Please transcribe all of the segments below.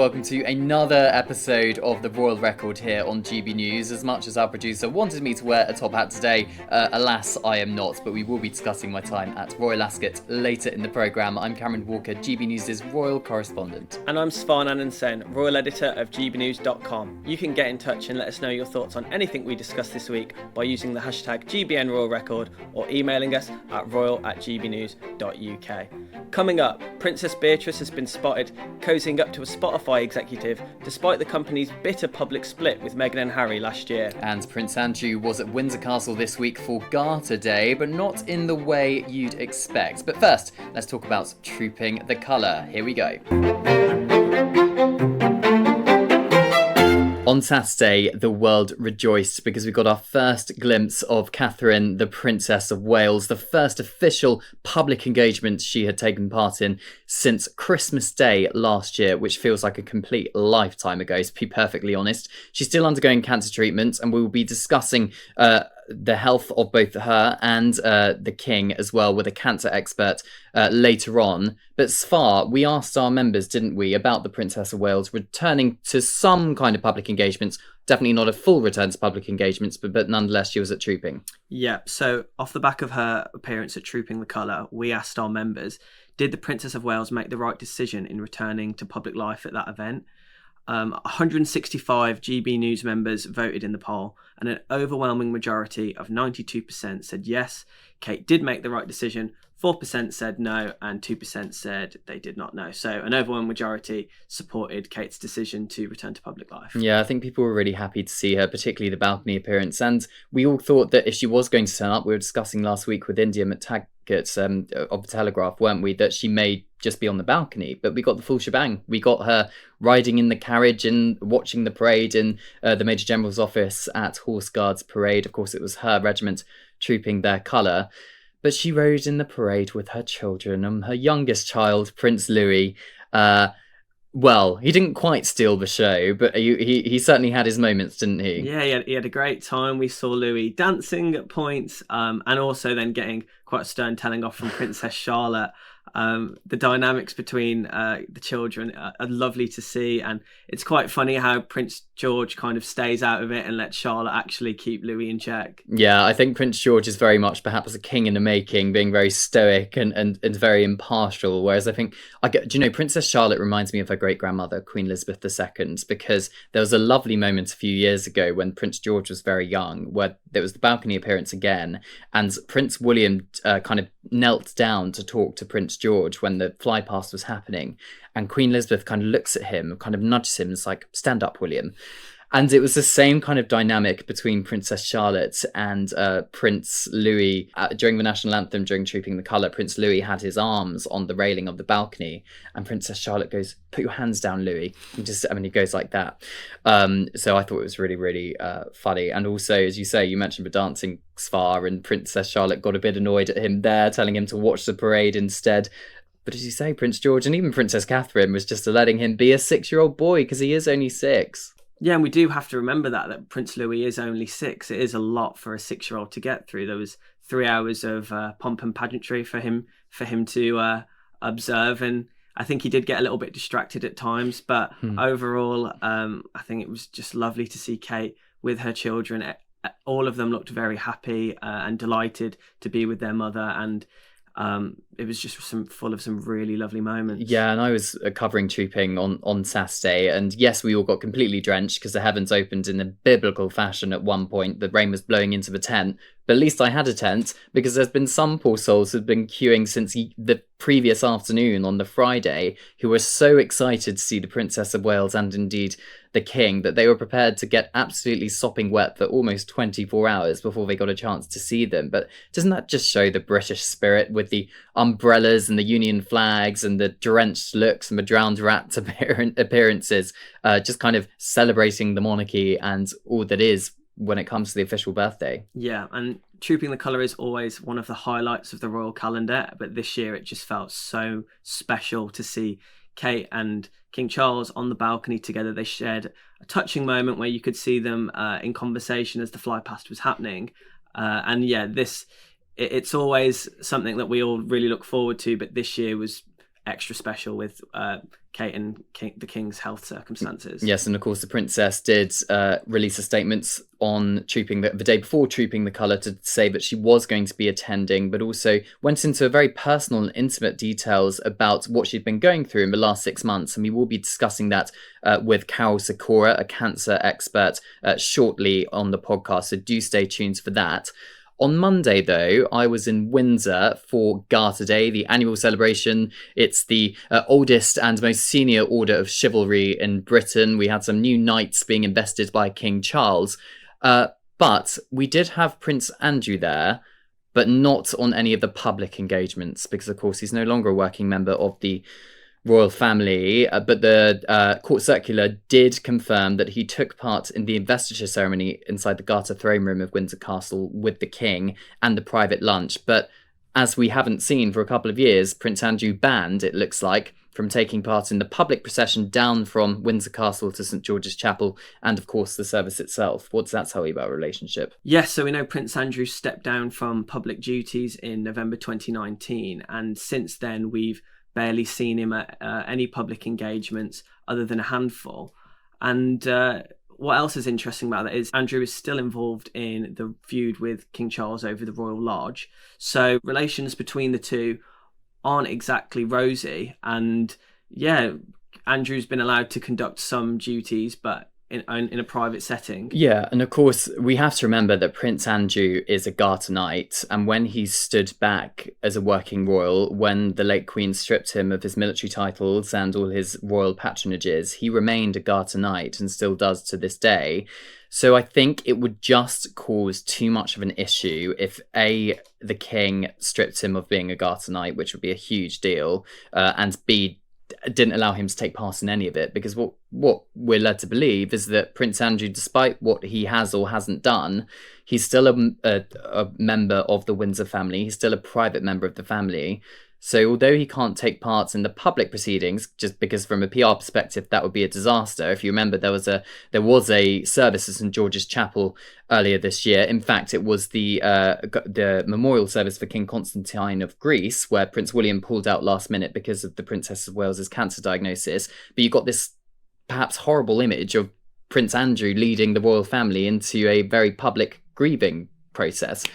welcome to another episode of The Royal Record here on GB News. As much as our producer wanted me to wear a top hat today, alas, I am not, but we will be discussing my time at Royal Ascot later in the programme. I'm Cameron Walker, GB News' Royal Correspondent. And I'm Svar, Nanan-Sen, Royal Editor of gbnews.com. You can get in touch and let us know your thoughts on anything we discussed this week by using the hashtag GBN Royal Record or emailing us at royal@gbnews.uk. Coming up, Princess Beatrice has been spotted cozying up to a Spotify executive despite the company's bitter public split with Meghan and Harry last year. And Prince Andrew was at Windsor Castle this week for Garter Day, but not in the way you'd expect. But first, let's talk about Trooping the Colour. Here we go. On Saturday, the world rejoiced because we got our first glimpse of Catherine, the Princess of Wales, the first official public engagement she had taken part in since Christmas Day last year, which feels like a complete lifetime ago, to be perfectly honest. She's still undergoing cancer treatment, and we will be discussing the health of both her and the King as well with a cancer expert later on. But Svar, we asked our members, didn't we, about the Princess of Wales returning to some kind of public engagements. Definitely not a full return to public engagements, but nonetheless she was at Trooping. Yeah, so off the back of her appearance at Trooping the Colour, we asked our members, did the Princess of Wales make the right decision in returning to public life at that event? 165 GB News members voted in the poll, and an overwhelming majority of 92% said yes, Kate did make the right decision. 4% said no, and 2% said they did not know. So an overwhelming majority supported Kate's decision to return to public life. Yeah, I think people were really happy to see her, particularly the balcony appearance. And we all thought that if she was going to turn up, we were discussing last week with India McTaggart of The Telegraph, weren't we, that she may just be on the balcony. But we got the full shebang. We got her riding in the carriage and watching the parade in the Major General's office at Horse Guards Parade. Of course, it was her regiment trooping their colour. But she rode in the parade with her children and her youngest child, Prince Louis. Well, he didn't quite steal the show, but he certainly had his moments, didn't he? Yeah, he had a great time. We saw Louis dancing at points, and also then getting quite a stern telling off from Princess Charlotte. The dynamics between the children are lovely to see, and it's quite funny how Prince George kind of stays out of it and lets Charlotte actually keep Louis in check. Yeah, I think Prince George is very much perhaps a king in the making, being very stoic and very impartial, whereas I think, Princess Charlotte reminds me of her great-grandmother, Queen Elizabeth II, because there was a lovely moment a few years ago when Prince George was very young, where there was the balcony appearance again, and Prince William kind of knelt down to talk to Prince George when the flypast was happening, and Queen Elizabeth kind of looks at him, kind of nudges him, and is like, "Stand up, William." And it was the same kind of dynamic between Princess Charlotte and Prince Louis. During the national anthem, during Trooping the Colour, Prince Louis had his arms on the railing of the balcony, and Princess Charlotte goes, "Put your hands down, Louis." And he goes like that. So I thought it was really, really funny. And also, as you say, you mentioned the dancing, Svar, and Princess Charlotte got a bit annoyed at him there, telling him to watch the parade instead. But as you say, Prince George and even Princess Catherine was just letting him be a 6-year-old boy because he is only 6. Yeah, and we do have to remember that Prince Louis is only 6. It is a lot for a 6-year-old to get through. There was 3 hours of pomp and pageantry for him to observe, and I think he did get a little bit distracted at times. But overall, I think it was just lovely to see Kate with her children. All of them looked very happy and delighted to be with their mother, and it was just full of some really lovely moments. Yeah, and I was covering Trooping on Saturday, and yes, we all got completely drenched because the heavens opened in a biblical fashion at one point. The rain was blowing into the tent, but at least I had a tent, because there's been some poor souls who've been queuing since the previous afternoon on the Friday who were so excited to see the Princess of Wales and indeed the King that they were prepared to get absolutely sopping wet for almost 24 hours before they got a chance to see them. But doesn't that just show the British spirit with the umbrellas and the Union flags and the drenched looks and the drowned rats appearances, just kind of celebrating the monarchy and all that is when it comes to the official birthday? Yeah, and Trooping the Colour is always one of the highlights of the royal calendar, but this year it just felt so special to see Kate and King Charles on the balcony together. They shared a touching moment where you could see them in conversation as the flypast was happening. And yeah, it's always something that we all really look forward to, but this year was extra special with Kate and the King's health circumstances. Yes, and of course the princess did release a statement on trooping the day before trooping the colour to say that she was going to be attending, but also went into very personal and intimate details about what she'd been going through in the last 6 months. And we will be discussing that with Karol Sikora, a cancer expert, shortly on the podcast, so do stay tuned for that. On Monday, though, I was in Windsor for Garter Day, the annual celebration. It's the oldest and most senior order of chivalry in Britain. We had some new knights being invested by King Charles. But we did have Prince Andrew there, but not on any of the public engagements, because, of course, he's no longer a working member of the royal family, but the court circular did confirm that he took part in the investiture ceremony inside the Garter throne room of Windsor Castle with the king and the private lunch. But as we haven't seen for a couple of years, Prince Andrew banned, it looks like, from taking part in the public procession down from Windsor Castle to St George's Chapel, and of course the service itself. What does that tell you about a relationship? Yes, so we know Prince Andrew stepped down from public duties in November 2019, and since then we've barely seen him at any public engagements other than a handful. And what else is interesting about that is Andrew is still involved in the feud with King Charles over the Royal Lodge. So relations between the two aren't exactly rosy. And yeah, Andrew's been allowed to conduct some duties, but in a private setting. Yeah, and of course, we have to remember that Prince Andrew is a Garter knight, and when he stood back as a working royal, when the late Queen stripped him of his military titles and all his royal patronages, he remained a Garter knight and still does to this day. So I think it would just cause too much of an issue if A, the king stripped him of being a Garter knight, which would be a huge deal, and B, didn't allow him to take part in any of it, because what we're led to believe is that Prince Andrew, despite what he has or hasn't done, he's still a member of the Windsor family. He's still a private member of the family. So although he can't take part in the public proceedings, just because from a PR perspective that would be a disaster. If you remember, there was a service at St George's Chapel earlier this year. In fact, it was the memorial service for King Constantine of Greece, where Prince William pulled out last minute because of the Princess of Wales's cancer diagnosis. But you got this perhaps horrible image of Prince Andrew leading the royal family into a very public grieving process.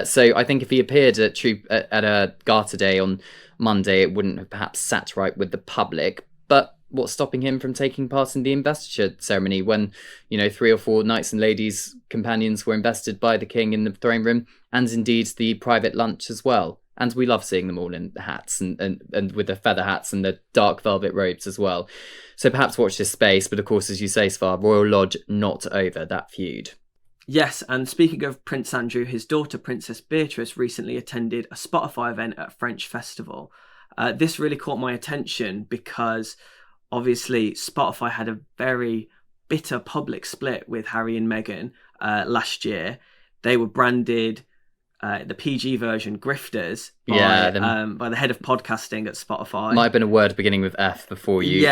So I think if he appeared at a Garter Day on Monday, it wouldn't have perhaps sat right with the public. But what's stopping him from taking part in the investiture ceremony when, 3 or 4 knights and ladies companions were invested by the king in the throne room, and indeed the private lunch as well? And we love seeing them all in hats and with the feather hats and the dark velvet robes as well. So perhaps watch this space. But of course, as you say, Svar, Royal Lodge not over that feud. Yes, and speaking of Prince Andrew, his daughter Princess Beatrice recently attended a Spotify event at a French festival. This really caught my attention because obviously Spotify had a very bitter public split with Harry and Meghan last year. They were branded the PG version grifters by the head of podcasting at Spotify. Might have been a word beginning with F before you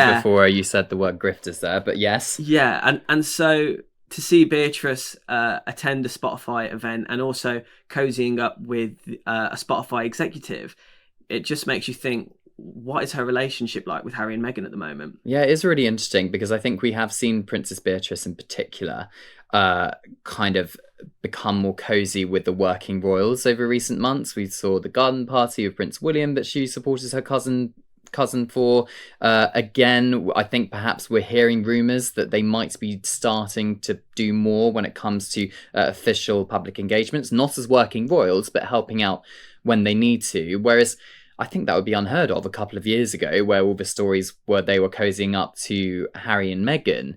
said the word grifters there, but yes. Yeah, and so to see Beatrice attend a Spotify event and also cozying up with a Spotify executive, it just makes you think, what is her relationship like with Harry and Meghan at the moment? Yeah, it is really interesting because I think we have seen Princess Beatrice in particular kind of become more cozy with the working royals over recent months. We saw the garden party of Prince William that she supported her cousin for. Again, I think perhaps we're hearing rumours that they might be starting to do more when it comes to official public engagements, not as working royals, but helping out when they need to. Whereas I think that would be unheard of a couple of years ago, where all the stories were they were cozying up to Harry and Meghan.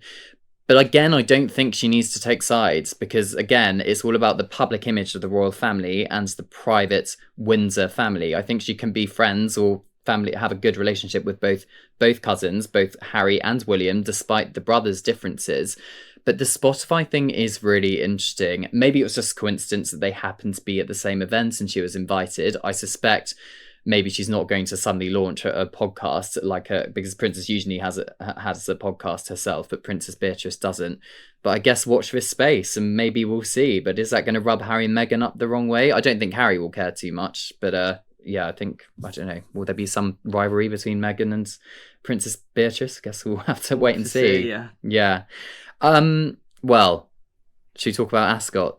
But again, I don't think she needs to take sides because, again, it's all about the public image of the royal family and the private Windsor family. I think she can be friends or family, have a good relationship with both cousins, both Harry and William, despite the brothers' differences. But the Spotify thing is really interesting. Maybe it was just coincidence that they happened to be at the same event and she was invited. I suspect maybe she's not going to suddenly launch a podcast because Princess usually has a podcast herself, but Princess Beatrice doesn't. But I guess watch this space and maybe we'll see. But is that going to rub Harry and Meghan up the wrong way? I don't think Harry will care too much, but yeah, I think, I don't know, will there be some rivalry between Meghan and Princess Beatrice? I guess we'll have to wait and see. Yeah. Yeah. Well, should we talk about Ascot?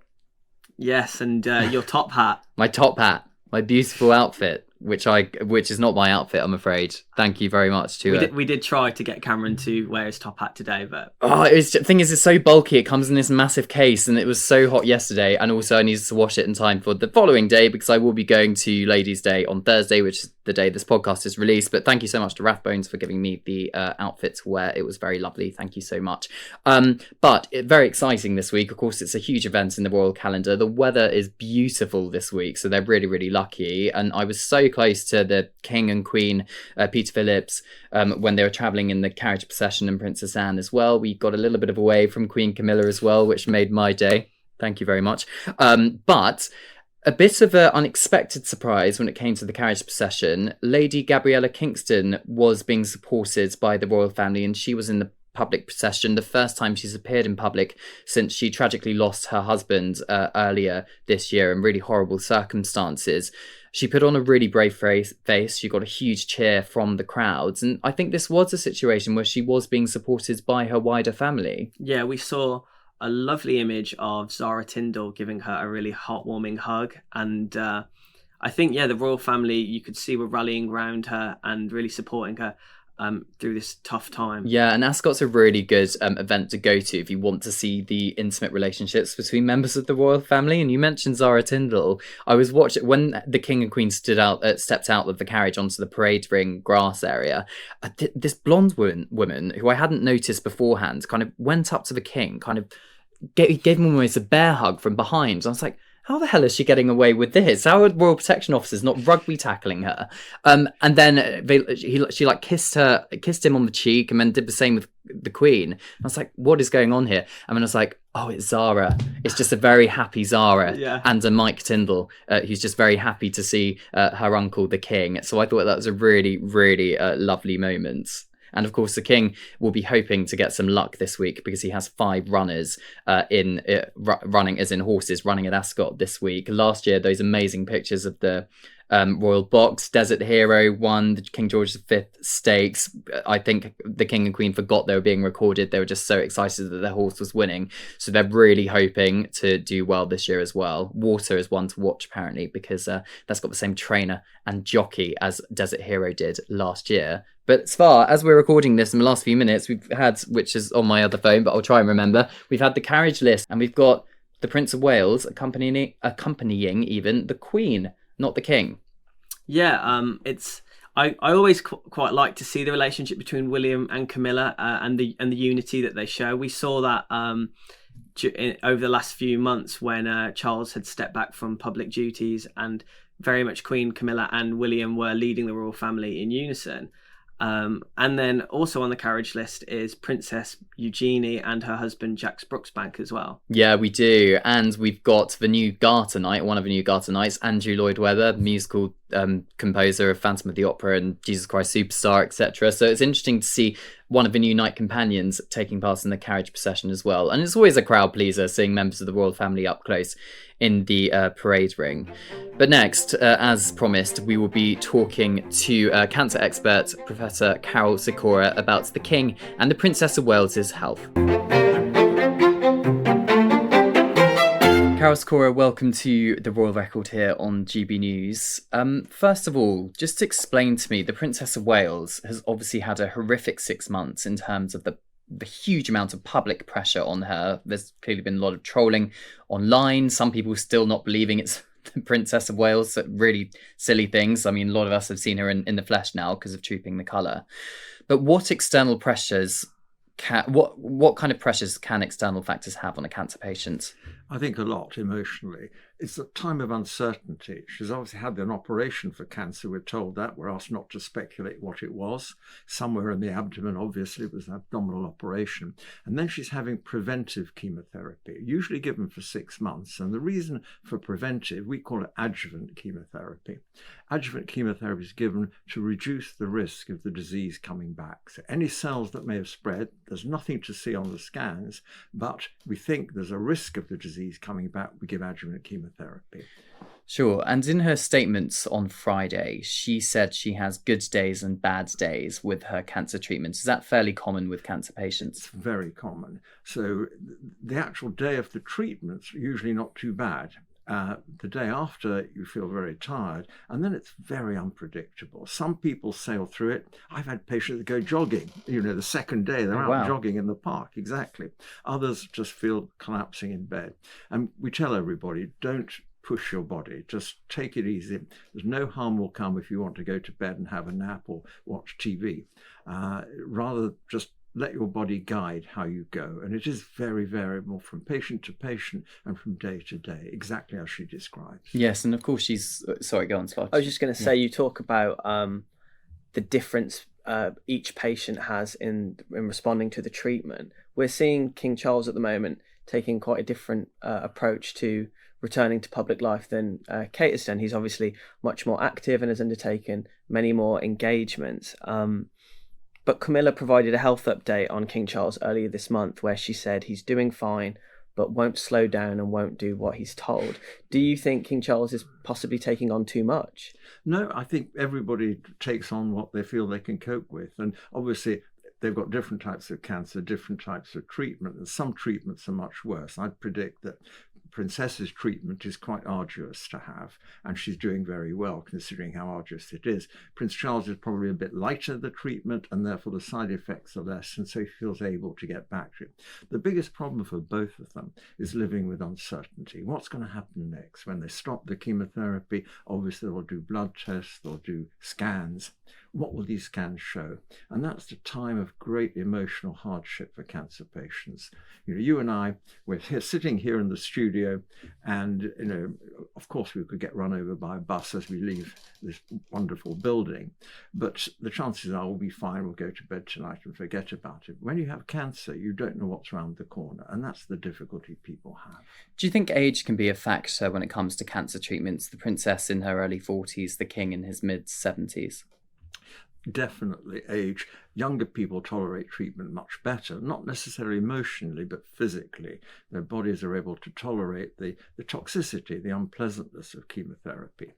Yes, and your top hat. My top hat, my beautiful outfit, which is not my outfit, I'm afraid. Thank you very much to We did try to get Cameron to wear his top hat today, but the thing is, it's so bulky. It comes in this massive case, and it was so hot yesterday. And also, I needed to wash it in time for the following day because I will be going to Ladies' Day on Thursday, which is the day this podcast is released. But thank you so much to Rathbones for giving me the outfit to wear. It was very lovely. Thank you so much. Very exciting this week. Of course, it's a huge event in the royal calendar. The weather is beautiful this week, so they're really, really lucky. And I was so close to the King and Queen, Peter Phillips, when they were travelling in the carriage procession, and Princess Anne as well. We got a little bit of away from Queen Camilla as well, which made my day. Thank you very much. But a bit of an unexpected surprise when it came to the carriage procession. Lady Gabriella Kingston was being supported by the royal family, and she was in the public procession, the first time she's appeared in public since she tragically lost her husband earlier this year in really horrible circumstances. She put on a really brave face. She got a huge cheer from the crowds. And I think this was a situation where she was being supported by her wider family. Yeah, we saw a lovely image of Zara Tindall giving her a really heartwarming hug. And I think, the royal family, you could see, were rallying around her and really supporting her through this tough time. Yeah, and Ascot's a really good event to go to if you want to see the intimate relationships between members of the royal family. And you mentioned Zara Tindall. I was watching when the King and Queen stepped out of the carriage onto the parade ring grass area. This blonde woman who I hadn't noticed beforehand kind of went up to the King, kind of gave him almost a bear hug from behind. I was like, how the hell is she getting away with this? How are royal protection officers not rugby tackling her? And then she like kissed him on the cheek, and then did the same with the Queen. I was like, what is going on here? And then I was like, oh, it's Zara. It's just a very happy Zara and a Mike Tindall, who's just very happy to see her uncle, the King. So I thought that was a really, really lovely moment. And of course, the King will be hoping to get some luck this week because he has 5 runners running, as in horses, running at Ascot this week. Last year, those amazing pictures of the Royal Box, Desert Hero won the King George V Stakes. I think the King and Queen forgot they were being recorded. They were just so excited that their horse was winning. So they're really hoping to do well this year as well. Water is one to watch, apparently, because that's got the same trainer and jockey as Desert Hero did last year. But Svar, as we're recording this in the last few minutes, we've had, which is on my other phone, but I'll try and remember, we've had the carriage list, and we've got the Prince of Wales accompanying even the Queen, not the King. Yeah, I always quite like to see the relationship between William and Camilla and the unity that they show. We saw that over the last few months when Charles had stepped back from public duties, and very much Queen Camilla and William were leading the royal family in unison. And then also on the carriage list is Princess Eugenie and her husband Jack Brooksbank as well. Yeah, we do. And we've got the new Garter Knight, one of the new Garter Knights, Andrew Lloyd Webber, musical composer of Phantom of the Opera and Jesus Christ Superstar, etc. So it's interesting to see one of the new knight companions taking part in the carriage procession as well. And it's always a crowd pleaser seeing members of the royal family up close in the parade ring. But next, as promised, we will be talking to cancer expert Professor Karol Sikora about the King and the Princess of Wales's health. Karol Sikora, welcome to the Royal Record here on GB News. First of all, just to explain to me, the Princess of Wales has obviously had a horrific 6 months in terms of the huge amount of public pressure on her. There's clearly been a lot of trolling online. Some people still not believing it's the Princess of Wales. Really silly things. I mean, a lot of us have seen her in the flesh now because of Trooping the Colour. But what external pressures what kind of pressures can external factors have on a cancer patient? I think a lot emotionally. It's a time of uncertainty. She's obviously had an operation for cancer. We're told that. We're asked not to speculate what it was. Somewhere in the abdomen, obviously, it was an abdominal operation. And then she's having preventive chemotherapy, usually given for 6 months. And the reason for preventive, we call it adjuvant chemotherapy. Adjuvant chemotherapy is given to reduce the risk of the disease coming back. So any cells that may have spread, there's nothing to see on the scans, but we think there's a risk of the disease coming back. We give adjuvant chemotherapy. Sure. And in her statements on Friday, she said she has good days and bad days with her cancer treatment. Is that fairly common with cancer patients? It's very common. So the actual day of the treatment's usually not too bad. The day after, you feel very tired, and then it's very unpredictable. Some people sail through it. I've had patients that go jogging, the second day they're out jogging in the park, exactly. Others just feel collapsing in bed. And we tell everybody, don't push your body, just take it easy. There's no harm will come if you want to go to bed and have a nap or watch TV. Rather just let your body guide how you go. And it is very variable from patient to patient and from day to day, exactly as she describes. Yes, and of course she's... Sorry, go on, Svar. I was just going to say, you talk about the difference each patient has in responding to the treatment. We're seeing King Charles at the moment taking quite a different approach to returning to public life than Kate has done. He's obviously much more active and has undertaken many more engagements. But Camilla provided a health update on King Charles earlier this month where she said he's doing fine, but won't slow down and won't do what he's told. Do you think King Charles is possibly taking on too much? No, I think everybody takes on what they feel they can cope with. And obviously, they've got different types of cancer, different types of treatment, and some treatments are much worse. I'd predict that Princess's treatment is quite arduous to have, and she's doing very well considering how arduous it is. Prince Charles is probably a bit lighter, the treatment, and therefore the side effects are less, and so he feels able to get back to it. The biggest problem for both of them is living with uncertainty. What's going to happen next? When they stop the chemotherapy, obviously they'll do blood tests, they'll do scans. What will these scans show? And that's the time of great emotional hardship for cancer patients. You and I, we're here, sitting here in the studio, and of course we could get run over by a bus as we leave this wonderful building, but the chances are we'll be fine, we'll go to bed tonight and forget about it. When you have cancer, you don't know what's around the corner, and that's the difficulty people have. Do you think age can be a factor when it comes to cancer treatments? The princess in her early 40s, the king in his mid-70s? Definitely age. Younger people tolerate treatment much better, not necessarily emotionally, but physically. Their bodies are able to tolerate the toxicity, the unpleasantness of chemotherapy.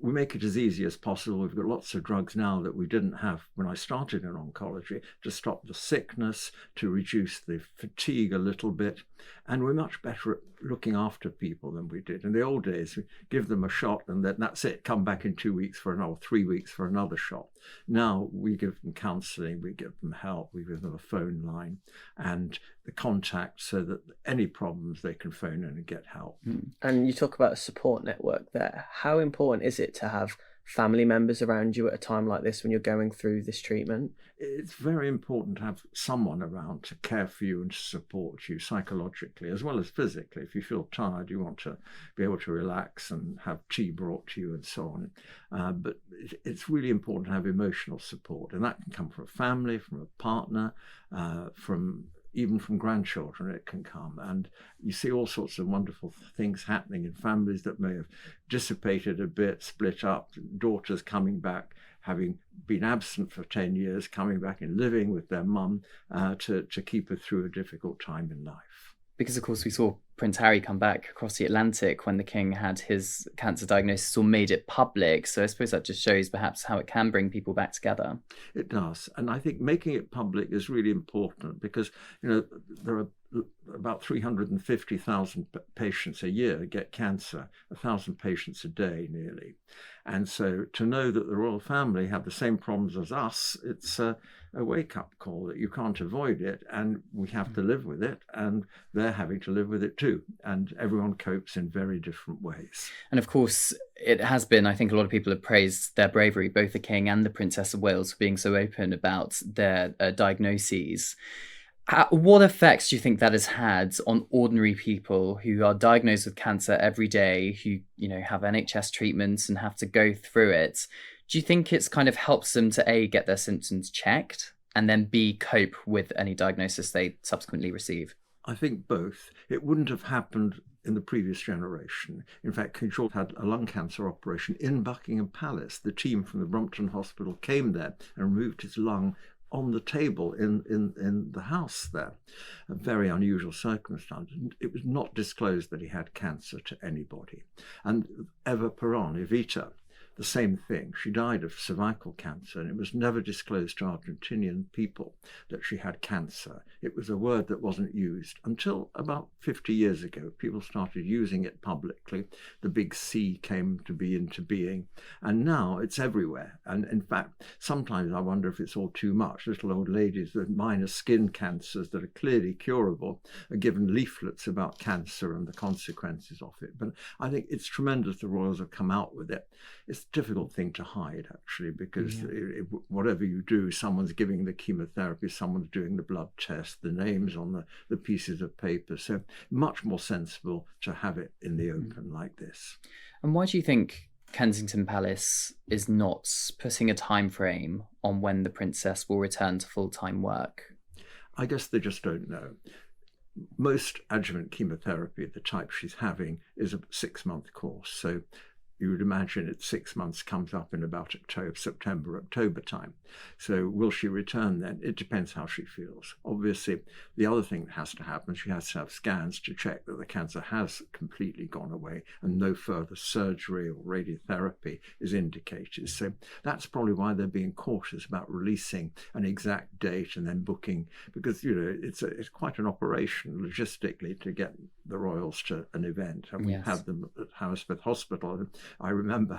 We make it as easy as possible. We've got lots of drugs now that we didn't have when I started in oncology to stop the sickness, to reduce the fatigue a little bit. And we're much better at looking after people than we did. In the old days, we give them a shot and then that's it, come back in 2 weeks for another, 3 weeks for another shot. Now we give them counselling, we give them help, we give them a phone line and the contact so that any problems they can phone in and get help. And you talk about a support network there. How important is it to have family members around you at a time like this when you're going through this treatment? It's very important to have someone around to care for you and to support you psychologically as well as physically. If you feel tired, you want to be able to relax and have tea brought to you and so on. But it's really important to have emotional support, and that can come from a family, from a partner, even from grandchildren it can come. And you see all sorts of wonderful things happening in families that may have dissipated a bit, split up, daughters coming back, having been absent for 10 years, coming back and living with their mum to keep her through a difficult time in life. Because, of course, we saw Prince Harry come back across the Atlantic when the king had his cancer diagnosis or made it public. So I suppose that just shows perhaps how it can bring people back together. It does. And I think making it public is really important because, there are about 350,000 patients a year get cancer, 1,000 patients a day nearly. And so to know that the royal family have the same problems as us, it's a wake-up call that you can't avoid it and we have to live with it and they're having to live with it too. And everyone copes in very different ways. And of course, it has been, I think a lot of people have praised their bravery, both the King and the Princess of Wales, for being so open about their diagnoses. What effects do you think that has had on ordinary people who are diagnosed with cancer every day, who have NHS treatments and have to go through it? Do you think it's kind of helps them to A, get their symptoms checked, and then B, cope with any diagnosis they subsequently receive? I think both. It wouldn't have happened in the previous generation. In fact, King George had a lung cancer operation in Buckingham Palace. The team from the Brompton Hospital came there and removed his lung on the table in the house there. A very unusual circumstance. It was not disclosed that he had cancer to anybody. And Eva Peron, Evita, the same thing. She died of cervical cancer, and it was never disclosed to Argentinian people that she had cancer. It was a word that wasn't used until about 50 years ago. People started using it publicly. The big C came to be into being, and now it's everywhere. And in fact, sometimes I wonder if it's all too much. Little old ladies with minor skin cancers that are clearly curable are given leaflets about cancer and the consequences of it. But I think it's tremendous the royals have come out with it. It's a difficult thing to hide, actually, because whatever you do, someone's giving the chemotherapy, someone's doing the blood test, the names on the pieces of paper. So much more sensible to have it in the open like this. And why do you think Kensington Palace is not putting a time frame on when the princess will return to full-time work? I guess they just don't know. Most adjuvant chemotherapy, the type she's having, is a 6-month course. So you would imagine it's 6 months, comes up in about September, October time. So will she return then? It depends how she feels. Obviously, the other thing that has to happen, she has to have scans to check that the cancer has completely gone away and no further surgery or radiotherapy is indicated. So that's probably why they're being cautious about releasing an exact date and then booking, because, it's quite an operation logistically to get the royals to an event. And we've had them at Hammersmith Hospital. I remember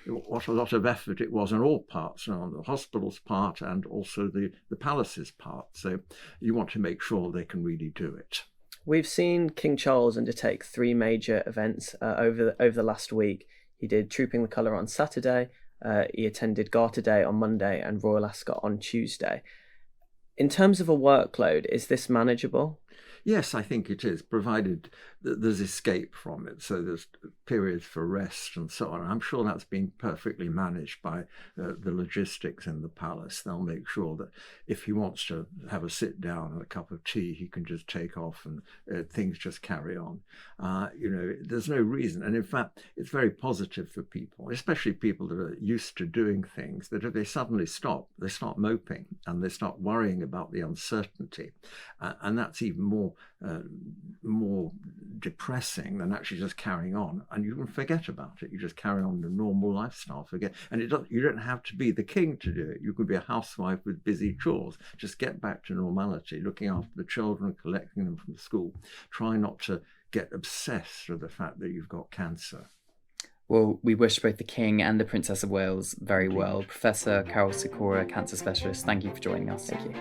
what a lot of effort it was on all parts, on the hospital's part and also the palace's part. So you want to make sure they can really do it. We've seen King Charles undertake 3 major events over the last week. He did Trooping the Colour on Saturday, he attended Garter Day on Monday and Royal Ascot on Tuesday. In terms of a workload, is this manageable? Yes, I think it is, provided that there's escape from it. So there's periods for rest and so on. I'm sure that's been perfectly managed by the logistics in the palace. They'll make sure that if he wants to have a sit down and a cup of tea, he can just take off and things just carry on. There's no reason. And in fact, it's very positive for people, especially people that are used to doing things, that if they suddenly stop, they start moping and they start worrying about the uncertainty. And that's even more depressing than actually just carrying on, and you can forget about it. You just carry on the normal lifestyle, and you don't have to be the king to do it. You could be a housewife with busy chores. Just get back to normality, looking after the children, collecting them from school. Try not to get obsessed with the fact that you've got cancer. Well, we wish both the King and the Princess of Wales very well. Professor Karol Sikora, cancer specialist, thank you for joining us. Thank you.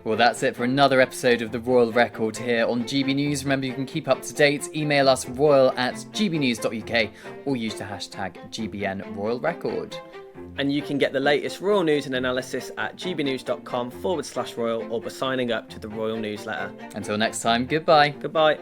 Well, that's it for another episode of The Royal Record here on GB News. Remember, you can keep up to date. Email us royal@gbnews.uk or use the hashtag GBN Royal Record. And you can get the latest royal news and analysis at gbnews.com/royal or by signing up to the Royal Newsletter. Until next time, goodbye. Goodbye.